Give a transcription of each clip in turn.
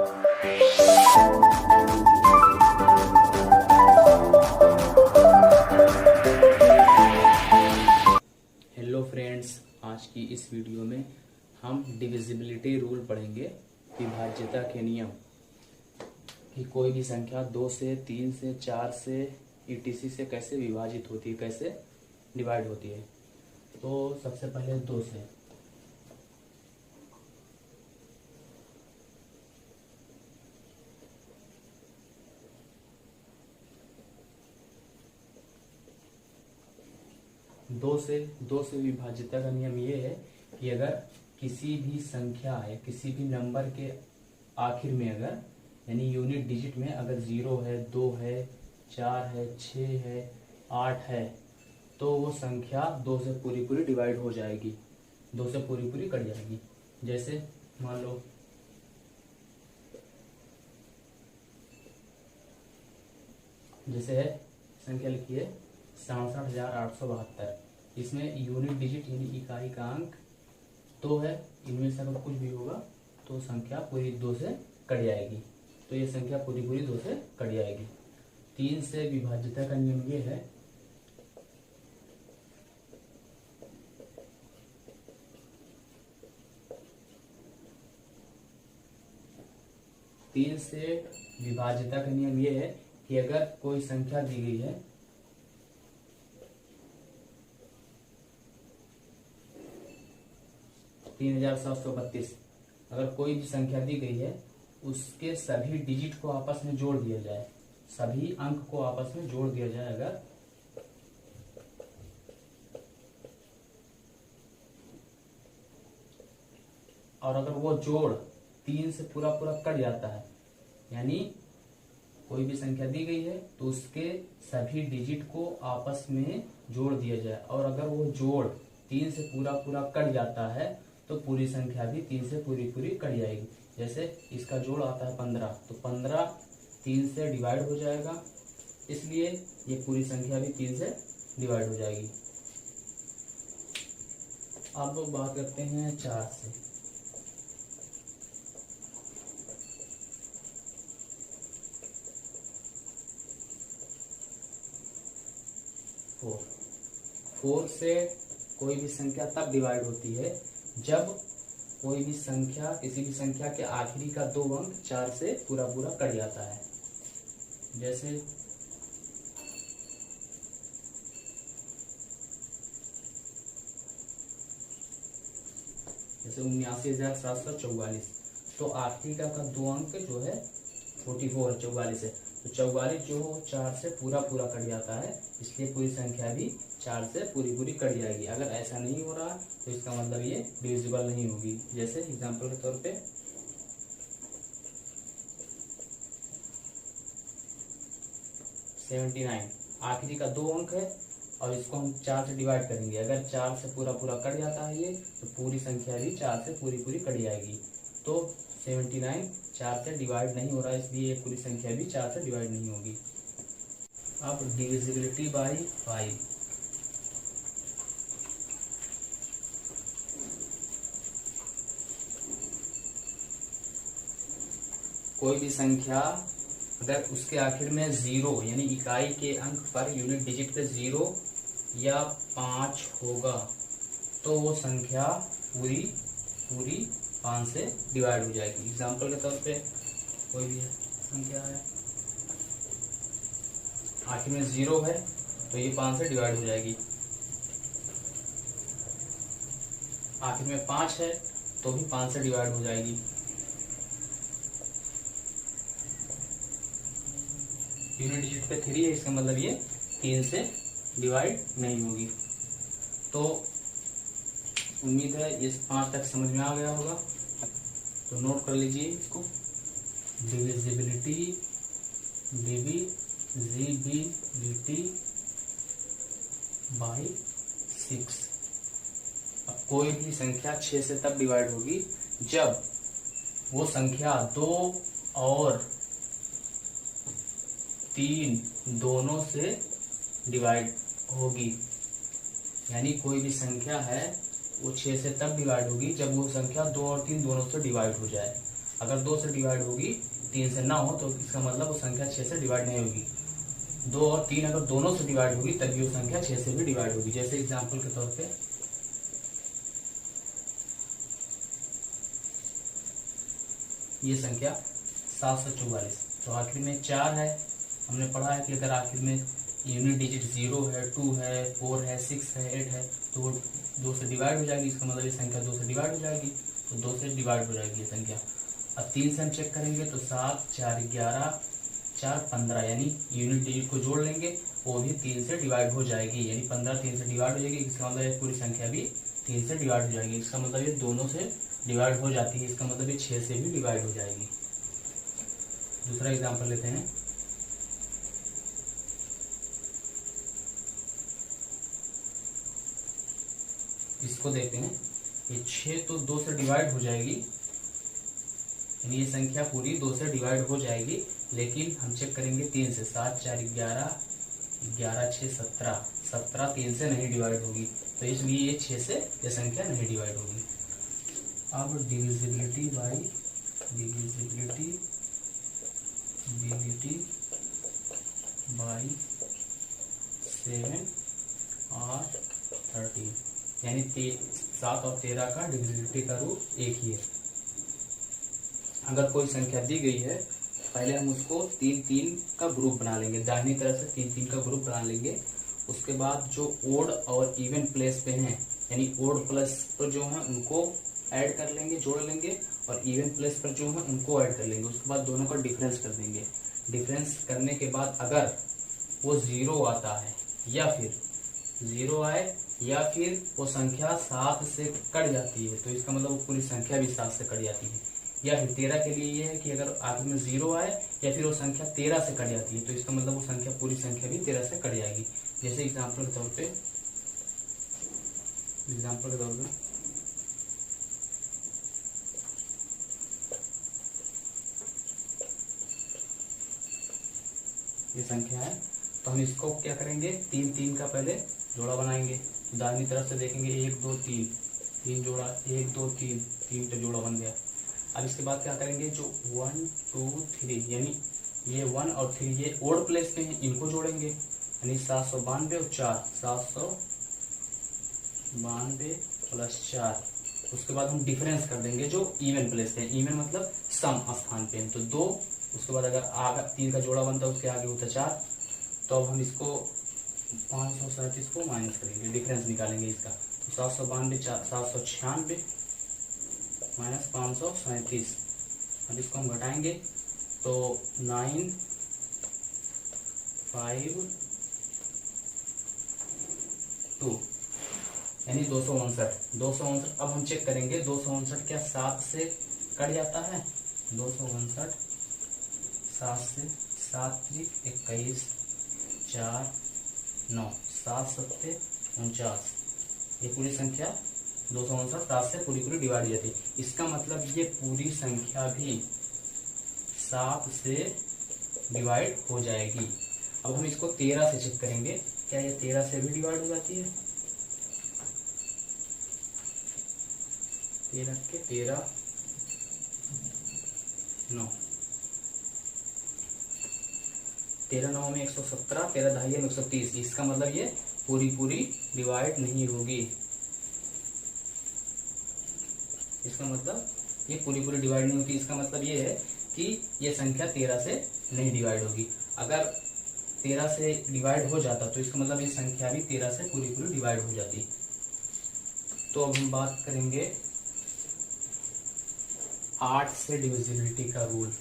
Hello friends, आज की इस वीडियो में हम डिविजिबिलिटी रूल पढ़ेंगे। विभाज्यता के नियम कि कोई भी संख्या 2 से 3 से 4 से ईटीसी से कैसे विभाजित होती है, कैसे डिवाइड होती है। तो सबसे पहले 2 से। दो से विभाज्यता का नियम ये है कि अगर किसी भी संख्या है, किसी भी नंबर के आखिर में अगर यानी यूनिट डिजिट में अगर 0 है, 2 है, 4 है, 6 है, 8 है, तो वो संख्या 2 से पूरी डिवाइड हो जाएगी, 2 से पूरी कट जाएगी। जैसे मान लो जैसे है संख्या लिखिए 67,872। इसमें यूनिट डिजिट यानी इकाई का अंक 2 है। इनमें से अगर कुछ भी होगा तो संख्या पूरी 2 से कट जाएगी। तो ये संख्या पूरी 2 से कट जाएगी। 3 से विभाज्यता का नियम ये है कि अगर कोई संख्या दी गई है 3732, अगर कोई भी संख्या दी गई है उसके सभी डिजिट को आपस में जोड़ दिया जाए, सभी अंक को आपस में जोड़ दिया जाए अगर, और अगर वो जोड़ 3 से पूरा कट जाता है, यानी कोई भी संख्या दी गई है तो उसके सभी डिजिट को आपस में जोड़ दिया जाए, और अगर वो जोड़ 3 से पूरा कट जाता है तो पूरी संख्या भी 3 से पूरी कट जाएगी। जैसे इसका जोड़ आता है 15, तो 15 3 से डिवाइड हो जाएगा, इसलिए ये पूरी संख्या भी 3 से डिवाइड हो जाएगी। अब बात करते हैं 4 से। फोर से कोई भी संख्या तब डिवाइड होती है जब कोई भी संख्या, किसी भी संख्या के आखिरी का 2 अंक 4 से पूरा कट जाता है। जैसे जैसे 79,744, तो आखिरी का 2 अंक जो है 44 है, 44 है, तो 44 जो 4 से पूरा कट जाता है, इसलिए पूरी संख्या भी 4 से पूरी कट जाएगी। अगर ऐसा नहीं हो रहा तो इसका मतलब ये डिविजिबल नहीं होगी। जैसे एग्जांपल के तौर पे 79 आखिरी का 2 अंक है और इसको हम 4 से डिवाइड करेंगे। अगर 4 से पूरा कट जाता है ये, तो पूरी संख्या भी 4 से पूरी कट जाएगी। तो 79 4 से डिवाइड नहीं हो रहा है, इसलिए ये पूरी संख्या भी 4 से डिवाइड नहीं होगी। अब डिविजिबिलिटी बाई 5। कोई भी संख्या अगर उसके आखिर में 0 यानी इकाई के अंक पर यूनिट डिजिट पे 0 या 5 होगा तो वो संख्या पूरी 5 से डिवाइड हो जाएगी। एग्जाम्पल के तौर पे कोई भी संख्या है आखिर में 0 है तो ये 5 से डिवाइड हो जाएगी। आखिर में 5 है तो भी 5 से डिवाइड हो जाएगी। यूनिट डिजिट पे 3 है, इसका मतलब ये 3 से डिवाइड नहीं होगी। तो उम्मीद है ये 5 तक समझ में आ गया होगा, तो नोट कर लीजिए इसको। Divisibility by 6। अब कोई भी संख्या 6 से तब डिवाइड होगी जब वो संख्या 2 और 3 दोनों से डिवाइड होगी। यानी कोई भी संख्या है वो 6 से तब डिवाइड होगी जब वो संख्या 2 और 3 दोनों से डिवाइड हो जाए। अगर 2 से डिवाइड होगी 3 से ना हो तो इसका मतलब वो संख्या 6 से डिवाइड नहीं होगी। 2 और 3 अगर दोनों से डिवाइड होगी तभी वो संख्या 6 से भी डिवाइड होगी। जैसे एग्जाम्पल के तौर पे ये संख्या 744, तो आखिर में 4 है। हमने पढ़ा है कि अगर आखिर में यूनिट डिजिट 0 है, 2 है, 4 है, 6 है, 8 है तो वो 2 से डिवाइड हो जाएगी। इसका मतलब ये संख्या 2 से डिवाइड हो जाएगी, तो 2 से डिवाइड हो जाएगी ये संख्या। अब 3 से हम चेक करेंगे तो 7, 4, 11, 4, 15 यानी यूनिट डिजिट को जोड़ लेंगे, वो भी 3 से डिवाइड हो जाएगी। यानी 15 3 से डिवाइड हो जाएगी, इसका मतलब ये पूरी संख्या भी 3 से डिवाइड हो जाएगी। इसका मतलब ये दोनों से डिवाइड हो जाती है, इसका मतलब ये 6 से भी डिवाइड हो जाएगी। दूसरा एग्जाम्पल लेते हैं। इसको देखते हैं, ये 6 तो 2 से डिवाइड हो जाएगी, यानी ये संख्या पूरी 2 से डिवाइड हो जाएगी। लेकिन हम चेक करेंगे 3 से, 7, 4, 11, 11, 6, 17, 17 3 से नहीं डिवाइड होगी, तो इसलिए ये 6 से ये संख्या नहीं डिवाइड होगी। अब डिविजिबिलिटी बाई बाई 7 और 13, यानी 7 और 13 का डिविजिबिलिटी का रूल एक ही है। अगर कोई संख्या दी गई है, पहले हम उसको 3-3 का ग्रुप बना लेंगे, दाहिनी तरफ से 3-3 का ग्रुप बना लेंगे। उसके बाद जो ओड और इवन प्लेस पे हैं, यानी ओड प्लस पर जो है उनको ऐड कर लेंगे, जोड़ लेंगे, और इवन प्लेस पर जो है उनको ऐड कर लेंगे। उसके बाद दोनों का डिफरेंस कर देंगे। डिफरेंस करने के बाद अगर वो 0 आता है या फिर 0 आए या फिर वो संख्या 7 से कट जाती है, तो इसका मतलब वो पूरी संख्या भी 7 से कट जाती है। या फिर 13 के लिए ये है कि अगर आखिर में 0 आए या फिर वो संख्या 13 से कट जाती है, तो इसका मतलब वो संख्या पूरी संख्या भी 13 से कट जाएगी। जैसे एग्जाम्पल के तौर पे ये संख्या है, तो हम इसको क्या करेंगे, 3-3 का पहले जोड़ा बनाएंगे। तो दाहिनी तरफ से देखेंगे 1 2 3, 3 जोड़ा, 1 2 3, 3 का जोड़ा बन गया। अब इसके बाद क्या करेंगे, जो 1 2 3 यानी ये 1 और 3 ये ओड प्लेस पे हैं, इनको जोड़ेंगे, यानी 792 और 4, 792 प्लस 4। उसके बाद हम डिफरेंस कर देंगे जो इवन प्लेस पे, इवन मतलब सम स्थान पे है, तो 2। उसके बाद अगर आगे 3 का जोड़ा बनता है उसके आगे होता 4, तो अब हम इसको 537 को माइनस करेंगे, डिफरेंस निकालेंगे इसका। तो 792 796 माइनस 537। अब इसको हम घटाएंगे तो 9 5 2 यानी 259। अब हम चेक करेंगे 259 क्या 7 से कट जाता है। 259 7 से 7 3 21 4 9 7 7 49, ये पूरी संख्या 259 7 से पूरी डिवाइड हो जाती है। इसका मतलब ये पूरी संख्या भी 7 से डिवाइड हो जाएगी। अब हम इसको 13 से चेक करेंगे, क्या ये 13 से भी डिवाइड हो जाती है। 13 के 13 9, 13 9 में 117, 13 ढाई में 130। इसका मतलब ये पूरी डिवाइड नहीं होगी। इसका मतलब ये पूरी डिवाइड नहीं होती। इसका मतलब ये है कि ये संख्या 13 से नहीं डिवाइड होगी। अगर 13 से डिवाइड हो जाता तो इसका मतलब ये संख्या भी 13 से पूरी डिवाइड हो जाती। तो अब हम बात करेंगे 8 से डिविजिबिलिटी का रूल।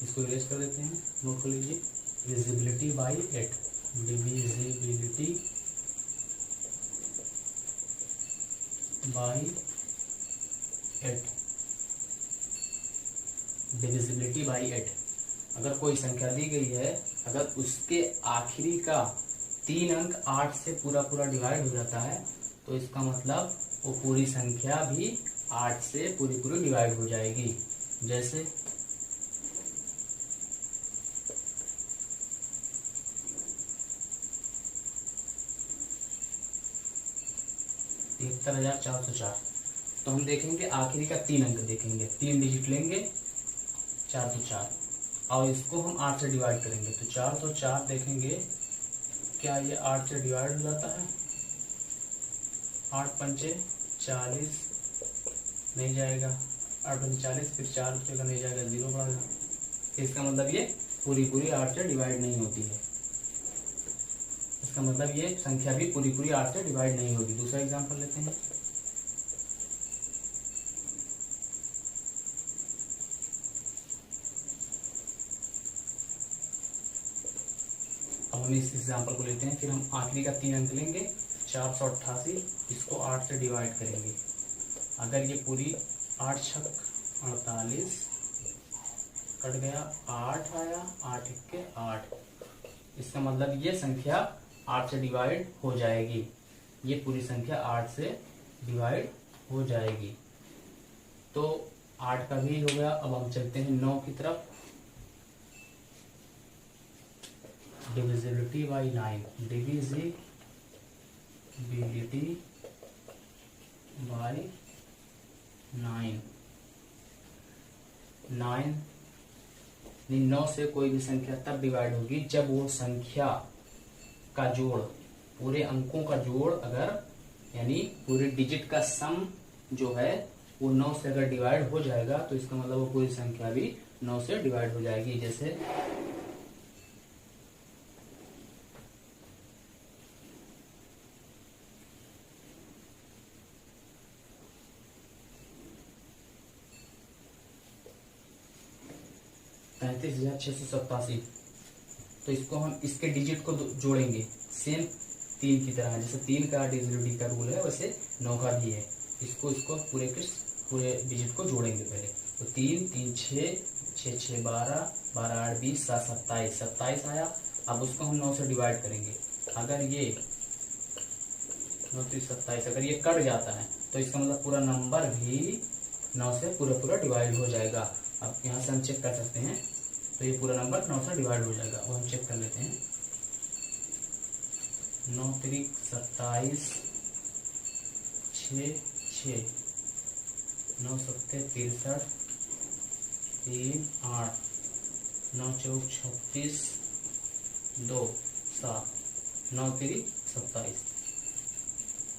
इसको इरेज कर देते हैं, नोट कर लीजिए। Divisibility by 8, divisibility by 8, divisibility by 8। अगर कोई संख्या दी गई है, अगर उसके आखिरी का 3 अंक 8 से पूरा डिवाइड हो जाता है, तो इसका मतलब वो पूरी संख्या भी 8 से पूरी डिवाइड हो जाएगी। जैसे 73,404। तो हम देखेंगे आखिरी का 3 अंक देखेंगे, 3 डिजिट लेंगे, 4 तो 4, और इसको हम 8 से डिवाइड करेंगे तो 4 तो 4 देखेंगे क्या ये 8 से डिवाइड हो जाता है। 8 पंचे 40 नहीं जाएगा, 8 पंचे 40, फिर 4 रुपये का नहीं जाएगा, 0 बढ़ेगा। इसका मतलब ये पूरी 8 से डिवाइड नहीं होती है। इसका मतलब ये संख्या भी पूरी 8 से डिवाइड नहीं होगी। दूसरा एग्जांपल लेते हैं। अब हम इस एग्जांपल को लेते हैं, फिर हम आखिरी का 3 अंक लेंगे 488, इसको 8 से डिवाइड करेंगे। अगर ये पूरी 8 छक 48 कट गया, 8 आया, 8 इक्के 8। इसका मतलब ये संख्या 8 से डिवाइड हो जाएगी। ये पूरी संख्या 8 से डिवाइड हो जाएगी। तो 8 का भी हो गया। अब हम चलते हैं 9 की तरफ। Divisibility by 9, divisibility by 9। 9 से कोई भी संख्या तब डिवाइड होगी जब वो संख्या का जोड़, पूरे अंकों का जोड़ अगर, यानी पूरे डिजिट का सम जो है वो 9 से अगर डिवाइड हो जाएगा तो इसका मतलब वो पूरी संख्या भी 9 से डिवाइड हो जाएगी। जैसे 33,687, तो इसको हम इसके डिजिट को जोड़ेंगे सेम 3 की तरह। जैसे 3 का डिविजिबिलिटी का रूल है वैसे 9 का भी है। इसको पूरे डिजिट को जोड़ेंगे पहले। तो 3 3 6 6 6 12 12 8 20 7 27 27 आया। अब उसको हम 9 से डिवाइड करेंगे। अगर ये 9 3 27 अगर ये कट जाता है तो इसका मतलब पूरा नंबर भी 9 से पूरा डिवाइड हो जाएगा। अब यहाँ से हम चेक कर सकते हैं, तो ये पूरा नंबर 9 से डिवाइड हो जाएगा। वो हम चेक कर लेते हैं। 9 3 27 6 6 9 7 63 3 8 9 4 36 2 7 9 3 27।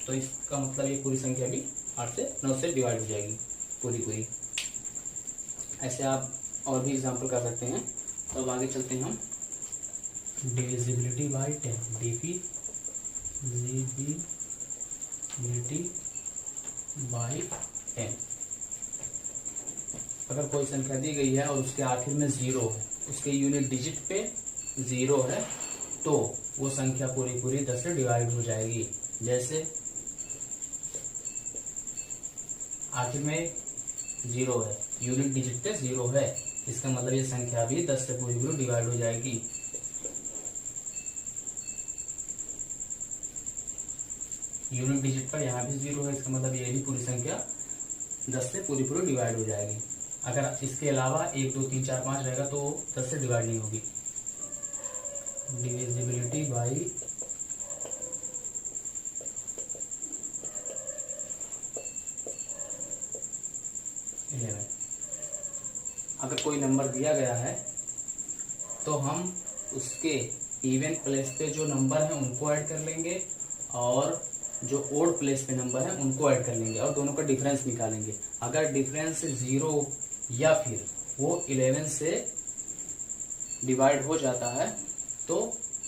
तो इसका मतलब ये पूरी संख्या भी 8 से 9 से डिवाइड हो जाएगी पूरी। ऐसे आप और भी एग्जाम्पल कर सकते हैं। तो अब आगे चलते हैं हम। Divisibility by 10, divisibility by 10। अगर कोई संख्या दी गई है और उसके आखिर में 0 है, उसके यूनिट डिजिट पे 0 है, तो वो संख्या पूरी 10 से डिवाइड हो जाएगी। जैसे आखिर में 0 है, यूनिट डिजिट पे 0 है, इसका मतलब ये संख्या भी 10 से पूरी डिवाइड हो जाएगी। यूनिट डिजिट पर यहाँ भी 0 है, इसका मतलब ये भी पूरी संख्या 10 से पूरी डिवाइड हो जाएगी। अगर इसके अलावा 1 2 3 4 5 रहेगा तो 10 से डिवाइड नहीं होगी। Divisibility by 11। अगर कोई नंबर दिया गया है तो हम उसके इवन प्लेस पे जो नंबर है उनको ऐड कर लेंगे और जो ओड प्लेस पे नंबर है उनको ऐड कर लेंगे और दोनों का डिफरेंस निकालेंगे। अगर डिफरेंस 0 या फिर वो 11 से डिवाइड हो जाता है तो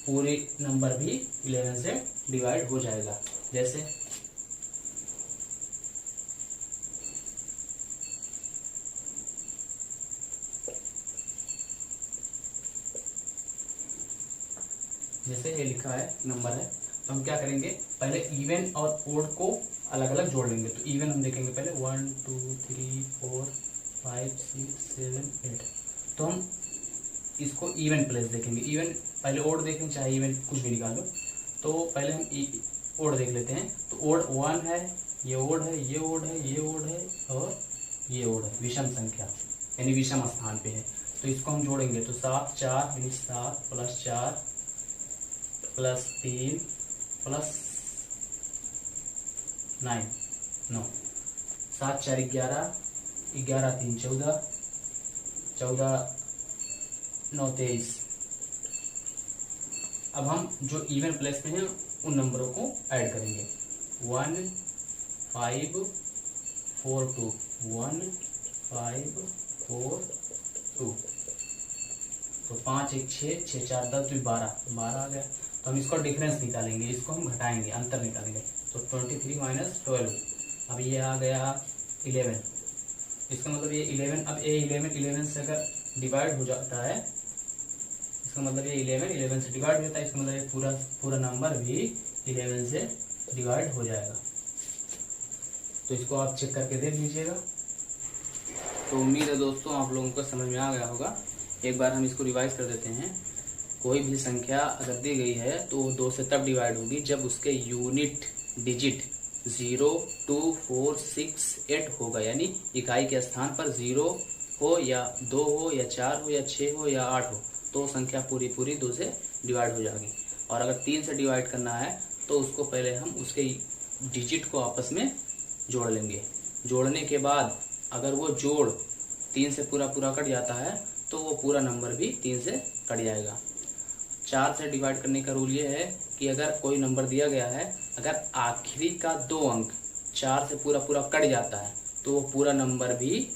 पूरे नंबर भी 11 से डिवाइड हो जाएगा। जैसे ये लिखा है नंबर है, तो हम क्या करेंगे, पहले इवन और ओड को अलग अलग जोड़ लेंगे। तो इवन हम देखेंगे पहले 1 2 3 4 5 6 7 8। तो हम इसको इवन प्लेस देखेंगे। इवन पहले ओड देखें, चाहे इवन कुछ भी निकाल लो। तो पहले हम ओड देख लेते हैं। तो ओड 1 है, ये ओड है, ये ओड है, ये ओड है और ये ओड है। विषम संख्या यानी विषम स्थान पे है, तो इसको हम जोड़ेंगे। तो 7 4 यानी 7 + 4 + 3 + 9 9। 7 4 11 11 3 14 14 9 23। अब हम जो इवन प्लेस में हैं उन नंबरों को ऐड करेंगे। 1 5 4 2 1 5 4 2। तो 5 1 6 6 4 10 12 12 आ गया। तो हम इसको डिफरेंस निकालेंगे, इसको हम घटाएंगे, अंतर निकालेंगे। तो 23 - 12। अब ये आ गया 11। इसका मतलब ये 11, अब ये 11 से अगर डिवाइड हो जाता है, इसका मतलब ये 11 से डिवाइड हो जाता है, इसका मतलब ये पूरा नंबर भी 11 से डिवाइड हो जाएगा। तो इसको आप चेक करके देख लीजिएगा। तो उम्मीद है दोस्तों आप लोगों को समझ में आ गया होगा। एक बार हम इसको रिवाइज कर देते हैं। कोई भी संख्या अगर दी गई है तो 2 से तब डिवाइड होगी जब उसके यूनिट डिजिट 0 2 4 6 8 होगा, यानी इकाई के स्थान पर 0 हो या 2 हो या 4 हो या 6 हो या 8 हो, तो संख्या पूरी 2 से डिवाइड हो जाएगी। और अगर 3 से डिवाइड करना है तो उसको पहले हम उसके डिजिट को आपस में जोड़ लेंगे। जोड़ने के बाद अगर वो जोड़ 3 से पूरा कट जाता है तो वो पूरा नंबर भी 3 से कट जाएगा। 4 से डिवाइड करने का रूल ये है कि अगर कोई नंबर दिया गया है, अगर आखिरी का 2 अंक 4 से पूरा कट जाता है तो वो पूरा नंबर भी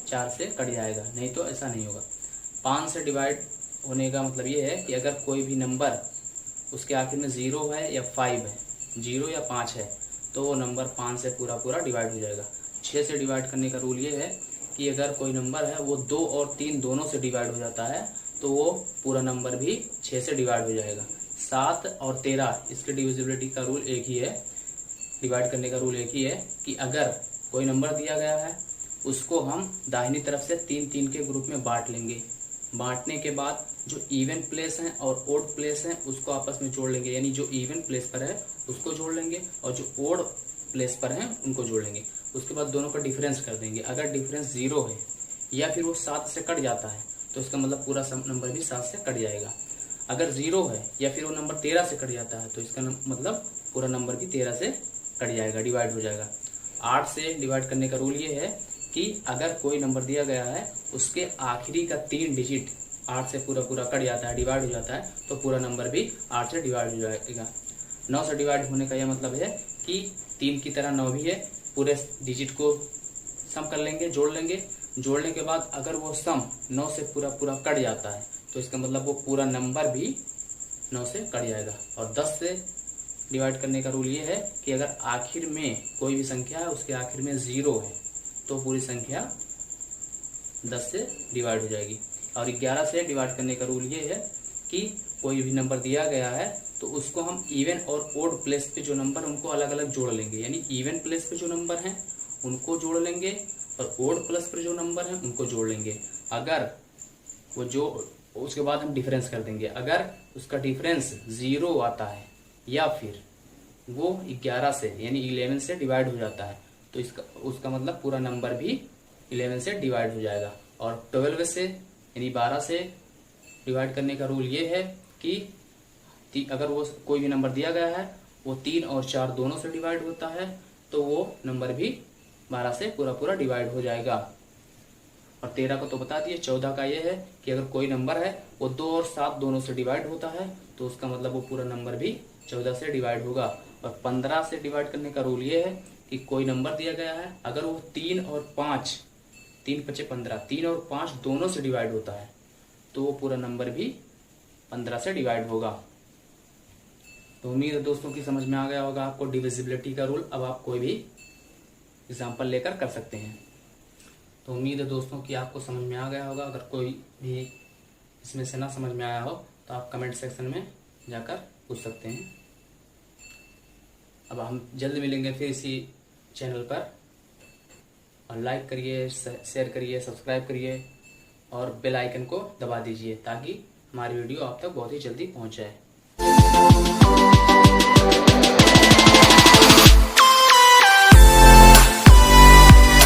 4 से कट जाएगा, नहीं तो ऐसा नहीं होगा। 5 से डिवाइड होने का मतलब ये है कि अगर कोई भी नंबर उसके आखिर में 0 है या 5 है, 0 या 5 है, तो वो नंबर 5 से पूरा डिवाइड हो जाएगा। 6 से डिवाइड करने का रूल ये है कि अगर कोई नंबर है वो 2 और 3 दोनों से डिवाइड हो जाता है तो वो पूरा नंबर भी 6 से डिवाइड हो जाएगा। 7 और 13 इसके डिविजिबिलिटी का रूल एक ही है, डिवाइड करने का रूल एक ही है कि अगर कोई नंबर दिया गया है उसको हम दाहिनी तरफ से 3 के ग्रुप में बांट लेंगे। बांटने के बाद जो इवन प्लेस हैं और ओड प्लेस हैं उसको आपस में जोड़ लेंगे, यानी जो इवन प्लेस पर है उसको जोड़ लेंगे और जो ओड प्लेस पर हैं उनको जोड़ लेंगे। उसके बाद दोनों का डिफरेंस कर देंगे। अगर डिफरेंस 0 है या फिर वो 7 से कट जाता है तो इसका मतलब पूरा नंबर भी 7 से कट जाएगा। अगर 0 है या फिर वो नंबर 13 से कट जाता है तो इसका मतलब पूरा नंबर भी 13 से कट जाएगा, डिवाइड हो जाएगा। 8 से डिवाइड करने का रूल ये है कि अगर कोई नंबर दिया गया है उसके आखिरी का 3 डिजिट 8 से पूरा कट जाता है, डिवाइड हो जाता है, तो पूरा नंबर भी 8 से डिवाइड हो जाएगा। 9 से डिवाइड होने का यह मतलब है कि 3 की तरह 9 भी है, पूरे डिजिट को सम कर लेंगे, जोड़ लेंगे। जोड़ने के बाद अगर वो सम 9 से पूरा कट जाता है तो इसका मतलब वो पूरा नंबर भी 9 से कट जाएगा। और 10 से डिवाइड करने का रूल ये है कि अगर आखिर में कोई भी संख्या है उसके आखिर में 0 है तो पूरी संख्या 10 से डिवाइड हो जाएगी। और 11 से डिवाइड करने का रूल ये है कि कोई भी नंबर दिया गया है तो उसको हम इवन और ओड प्लेस पे जो नंबर उनको अलग अलग जोड़ लेंगे, यानी इवन प्लेस पे जो नंबर हैं उनको जोड़ लेंगे और ओड प्लस पर जो नंबर हैं उनको जोड़ लेंगे। अगर वो जो उसके बाद हम डिफरेंस कर देंगे। अगर उसका डिफरेंस 0 आता है या फिर वो 11 से यानी 11 से डिवाइड हो जाता है तो उसका मतलब पूरा नंबर भी 11 से डिवाइड हो जाएगा। और 12 से यानी 12 से डिवाइड करने का रूल ये है कि अगर वो कोई भी नंबर दिया गया है वो 3 और 4 दोनों से डिवाइड होता है तो वो नंबर भी 12 से पूरा डिवाइड हो जाएगा। और 13 को तो बता दिए। 14 का ये है कि अगर कोई नंबर है वो 2 और 7 दोनों से डिवाइड होता है तो उसका मतलब वो पूरा नंबर भी 14 से डिवाइड होगा। और 15 से डिवाइड करने का रूल ये है कि कोई नंबर दिया गया है अगर वो 3 और 5 3 × 5 = 15 3 और 5 दोनों से डिवाइड होता है तो वो पूरा नंबर भी 15 से डिवाइड होगा। तो उम्मीद है दोस्तों की समझ में आ गया होगा आपको डिविजिबिलिटी का रूल। अब आप कोई भी एग्जाम्पल लेकर कर सकते हैं। तो उम्मीद है दोस्तों कि आपको समझ में आ गया होगा। अगर कोई भी इसमें से ना समझ में आया हो तो आप कमेंट सेक्शन में जाकर पूछ सकते हैं। अब हम जल्द मिलेंगे फिर इसी चैनल पर। और लाइक करिए, शेयर करिए, सब्सक्राइब करिए और बेल आइकन को दबा दीजिए ताकि हमारी वीडियो आप तक बहुत ही जल्दी पहुंच जाए।